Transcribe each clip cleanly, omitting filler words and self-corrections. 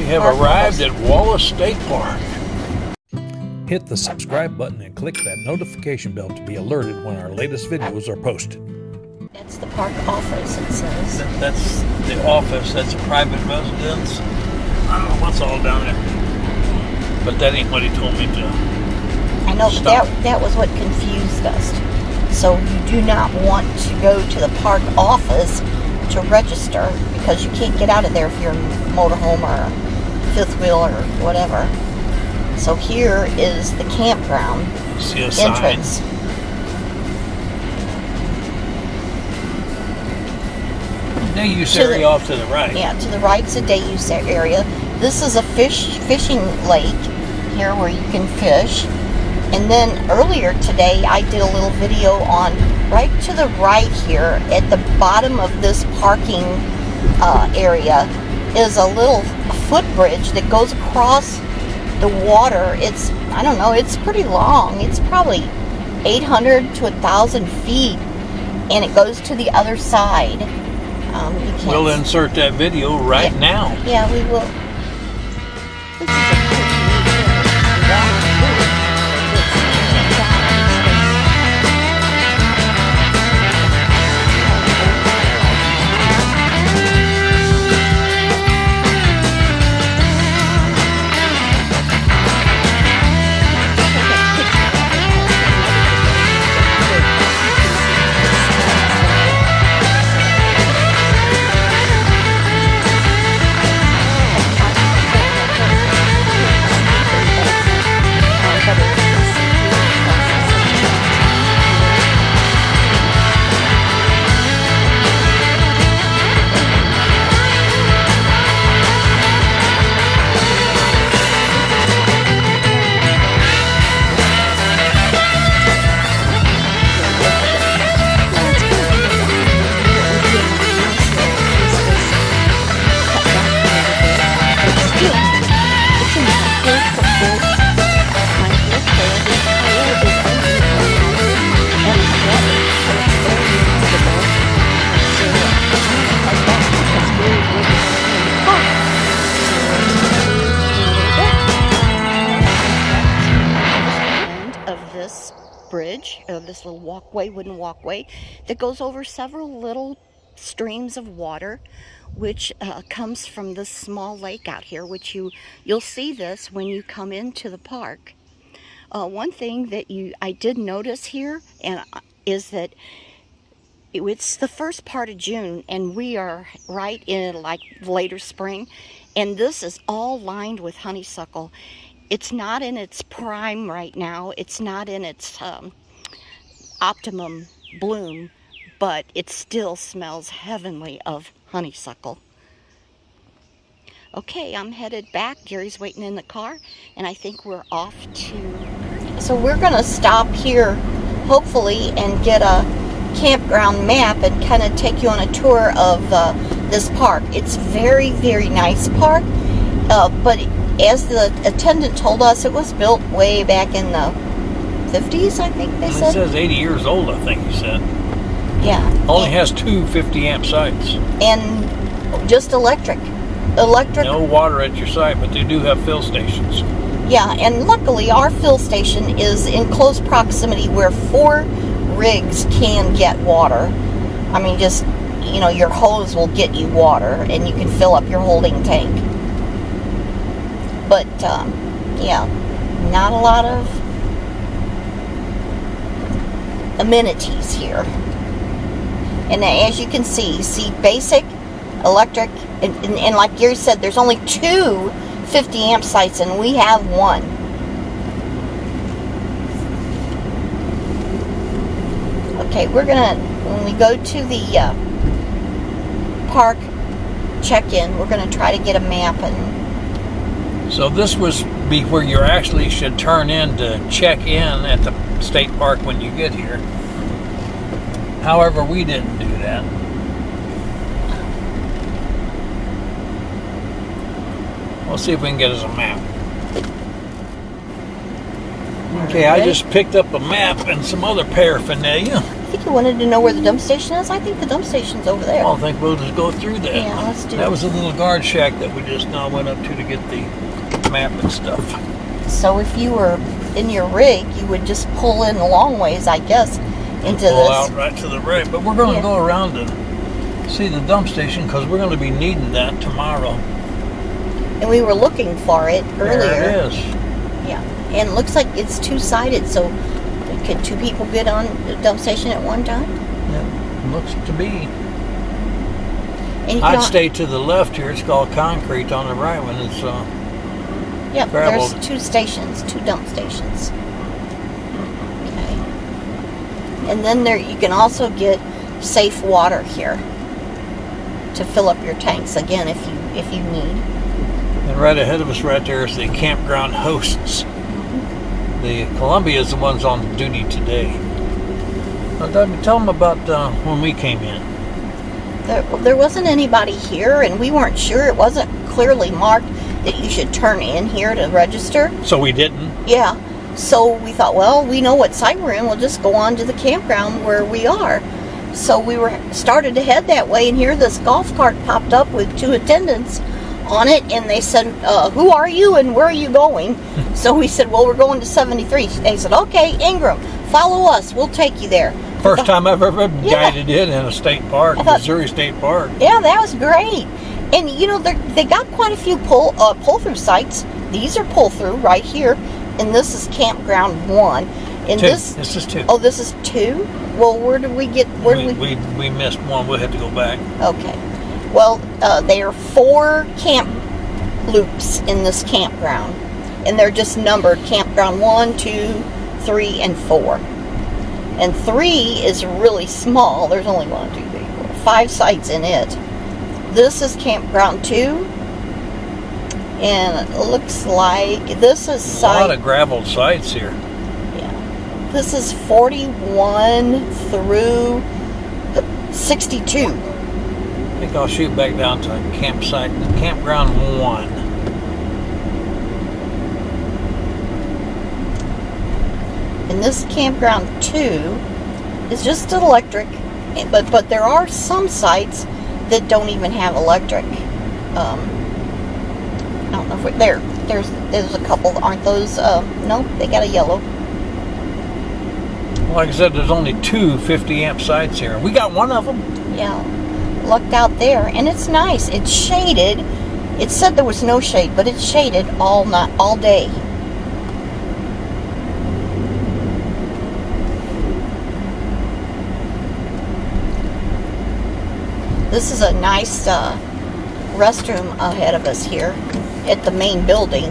have arrived at Wallace State Park. Hit the subscribe button and click that notification bell to be alerted when our latest videos are posted. That's the park office, it says. That's the office. That's a private residence. I don't know what's all down there. But that ain't what he told me to. I know, stop. but that was what confused us. So you do not want to go to the park office to register because you can't get out of there if you're a motorhome or fifth wheel or whatever. So here is the campground See a entrance. sign. Day use area off to the right. Yeah, to the right's a day use area. This is a fishing lake here where you can fish. And then earlier today I did a little video on right to the right here at the bottom of this parking area is a little footbridge that goes across the water. It's, I don't know, it's pretty long. It's probably 800 to 1,000 feet and it goes to the other side. We'll insert that video right now. Yeah, we will. This is a bridge, this little walkway, wooden walkway that goes over several little streams of water, which comes from this small lake out here, which you'll see this when you come into the park. One thing that I did notice here is that it's the first part of June and we are right in like later spring, and this is all lined with honeysuckle. It's not in its prime right now. It's not in its optimum bloom, but it still smells heavenly of honeysuckle. Okay, I'm headed back. Gary's waiting in the car, and I think we're off to... So we're going to stop here, hopefully, and get a campground map and kind of take you on a tour of this park. It's very, very nice park, but as the attendant told us, it was built way back in the 50s, I think they said. It says 80 years old, I think he said. Yeah. Only has 2 50-amp sites. And just electric. No water at your site, but they do have fill stations. Yeah, and luckily our fill station is in close proximity where 4 rigs can get water. I mean, just, you know, your hose will get you water and you can fill up your holding tank. But, yeah, not a lot of amenities here. And as you can see basic, electric, and like Gary said, there's only 2 50-amp sites, and we have 1. Okay, we're gonna, when we go to the park check-in, we're gonna try to get a map. And so this was be where you actually should turn in to check in at the state park when you get here. However, we didn't do that. We'll see if we can get us a map. Okay, I just picked up a map and some other paraphernalia think you wanted to know where the dump station is. I think the dump station's over there. I think we'll just go through that. Yeah, let's do That it. was a little guard shack that we just now went up to get the map and stuff. So if you were in your rig, you would just pull in a long ways, I guess, into Pull this. out right to the right. But we're going to go around and see the dump station because we're going to be needing that tomorrow. And we were looking for it earlier. There it is. Yeah, and it looks like it's two-sided, so can two people get on the dump station at one time? It looks to be. And you I'd stay to the left here. It's called concrete on the right when it's Yep, gravel. there's two stations, two dump stations. Okay. And then there you can also get safe water here to fill up your tanks again if you need. And right ahead of us right there is the campground hosts. The Columbia is the ones on duty today. Now, Debbie, tell them about when we came in. There wasn't anybody here, and we weren't sure. It wasn't clearly marked that you should turn in here to register. So we didn't. Yeah. So we thought, well, we know what site we're in. We'll just go on to the campground where we are. So we started to head that way, and here this golf cart popped up with two attendants on it, and they said, who are you and where are you going? So we said, well, we're going to 73. They said, okay, Ingram, follow us. We'll take you there. First time I've ever guided in a state park, Missouri State Park. Yeah, that was great. And you know, they got quite a few pull-through sites. These are pull-through right here, and this is Campground 1. And This is 2. Oh, this is 2? Well, where did we get? We missed one. We'll have to go back. Okay. Well, there are 4 camp loops in this campground, and they're just numbered Campground 1, 2, 3, and 4. And 3 is really small. There's only 1, 2, 3, 4, 5 sites in it. This is Campground 2, and it looks like this is site. A lot of gravel sites here. Yeah. This is 41 through 62. I think I'll shoot back down to Campground 1. And this Campground 2 is just electric, but there are some sites that don't even have electric. I don't know if there's a couple, aren't those? No, they got a yellow. Like I said, there's only 2 50 amp sites here. We got one of them. Yeah, lucked out there, and it's nice. It's shaded. It said there was no shade, but it's shaded all day. This is a nice restroom ahead of us here at the main building.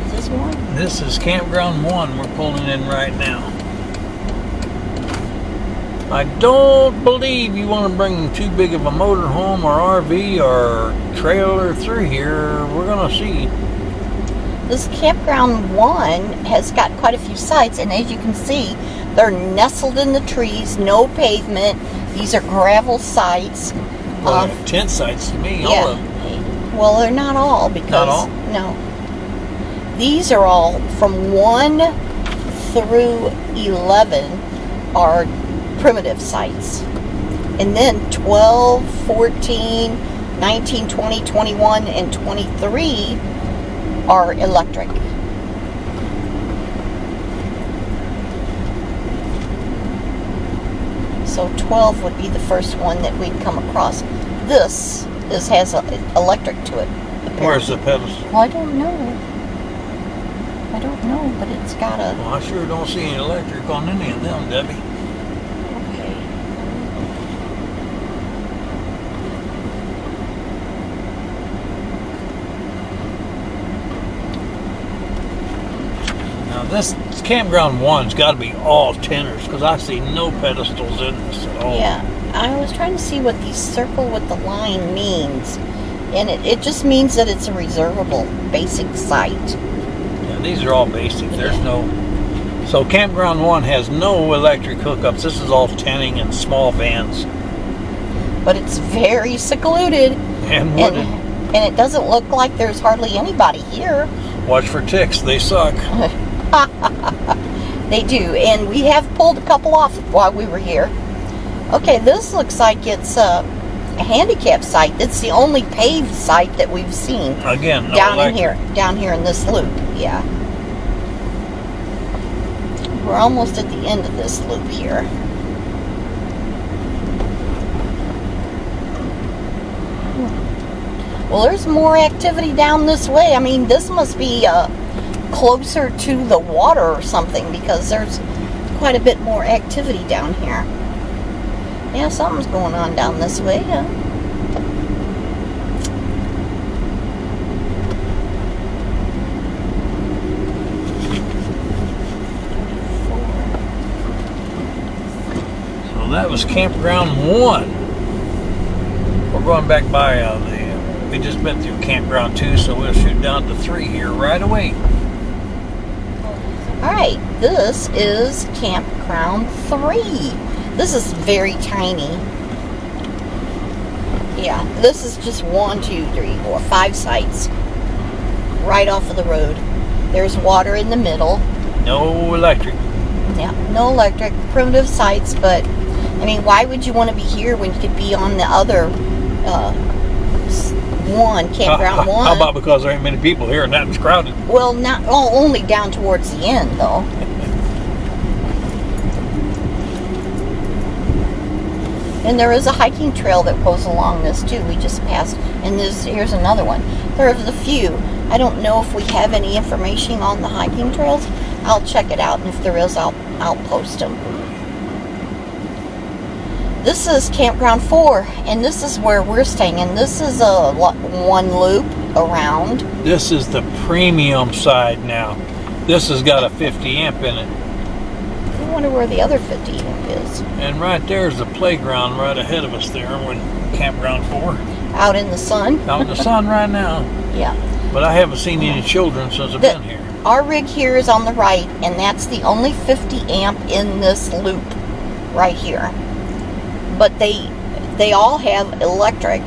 Is this one? This is Campground 1 we're pulling in right now. I don't believe you want to bring too big of a motorhome or RV or trailer through here. We're going to see. This Campground 1 has got quite a few sites, and as you can see, they're nestled in the trees, no pavement. These are gravel sites. Well, tent sites to me, all of them. Well, they're not all, because not all? No. These are all from 1 through 11 are primitive sites. And then 12, 14, 19, 20, 21, and 23 are electric. So 12 would be the first one that we'd come across. This has electric to it. Apparently. Where's the pedestal? Well, I don't know. But it's got a... Well, I sure don't see any electric on any of them, Debbie. Okay. Now this Campground 1's got to be all tenors because I see no pedestals in this at all. Yeah, I was trying to see what the circle with the line means. And it just means that it's a reservable basic site. Yeah, these are all basic. There's no... So Campground 1 has no electric hookups. This is all tenting and small vans. But it's very secluded. And wooded. And it doesn't look like there's hardly anybody here. Watch for ticks. They suck. They do, and we have pulled a couple off while we were here. Okay, this looks like it's a handicap site. It's the only paved site that we've seen. Again, no down electric. down here in this loop. Yeah, we're almost at the end of this loop here. Well, there's more activity down this way. I mean, this must be closer to the water or something, because there's quite a bit more activity down here. Yeah, something's going on down this way. Yeah. So that was Campground 1. We're going back by we just been through Campground 2, so we'll shoot down to 3 here right away. Alright, this is Campground 3. This is very tiny. Yeah, this is just 1, 2, 3, 4, 5 sites right off of the road. There's water in the middle. No electric. Yeah, no electric, primitive sites, but I mean, why would you want to be here when you could be on the other Campground 1? How about because there ain't many people here and that's crowded? Well, not only down towards the end, though. And there is a hiking trail that goes along this too. We just passed, and here's another one. There's a few. I don't know if we have any information on the hiking trails. I'll check it out, and if there is, I'll post them. This is Campground 4, and this is where we're staying, and this is a one loop around. This is the premium side now. This has got a 50 amp in it. I wonder where the other 50 amp is. And right there's the playground right ahead of us there when Campground 4. Out in the sun. Out in the sun right now. Yeah. But I haven't seen any children since I've been here. Our rig here is on the right, and that's the only 50 amp in this loop right here. But they all have electric,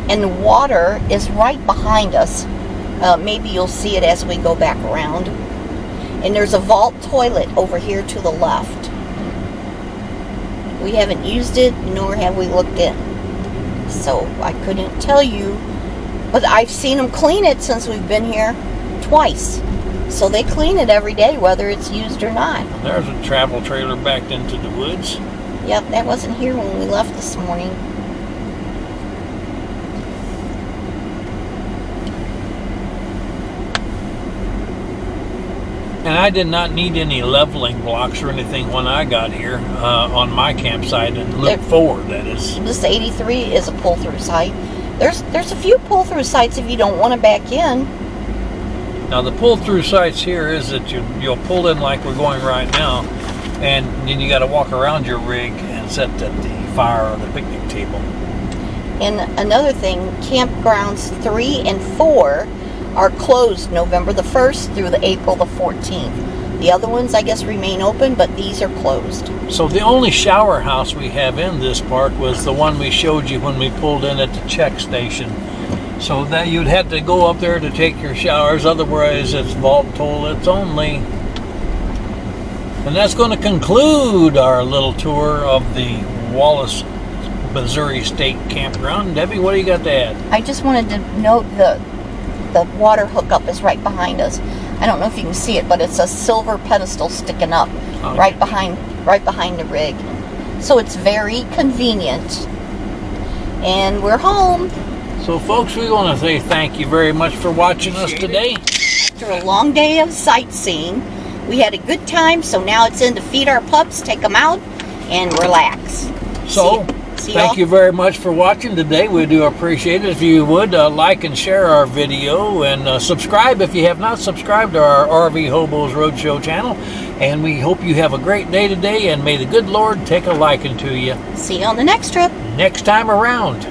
and the water is right behind us. Maybe you'll see it as we go back around. And there's a vault toilet over here to the left. We haven't used it, nor have we looked in. So I couldn't tell you, but I've seen them clean it since we've been here twice. So they clean it every day, whether it's used or not. There's a travel trailer backed into the woods. Yep, that wasn't here when we left this morning. And I did not need any leveling blocks or anything when I got here on my campsite in Loop 4, that is. This 83 is a pull-through site. There's a few pull-through sites if you don't want to back in. Now the pull-through sites here is that you'll pull in like we're going right now, and then you got to walk around your rig and sit at the fire or the picnic table. And another thing, campgrounds 3 and 4 are closed November the 1st through the April the 14th. The other ones, I guess, remain open, but these are closed. So the only shower house we have in this park was the one we showed you when we pulled in at the check station. So that you'd have to go up there to take your showers, otherwise it's vault toilets only. And that's going to conclude our little tour of the Wallace, Missouri State Campground. Debbie, what do you got to add? I just wanted to note the water hookup is right behind us. I don't know if you can see it, but it's a silver pedestal sticking up right behind the rig. So it's very convenient. And we're home. So folks, we want to say thank you very much for watching us today. After a long day of sightseeing, we had a good time, so now it's in to feed our pups, take them out, and relax. So, thank you very much for watching today. We do appreciate it. If you would, like and share our video, and subscribe if you have not subscribed to our RV Hobos Roadshow channel. And we hope you have a great day today, and may the good Lord take a liking to you. See you on the next trip. Next time around.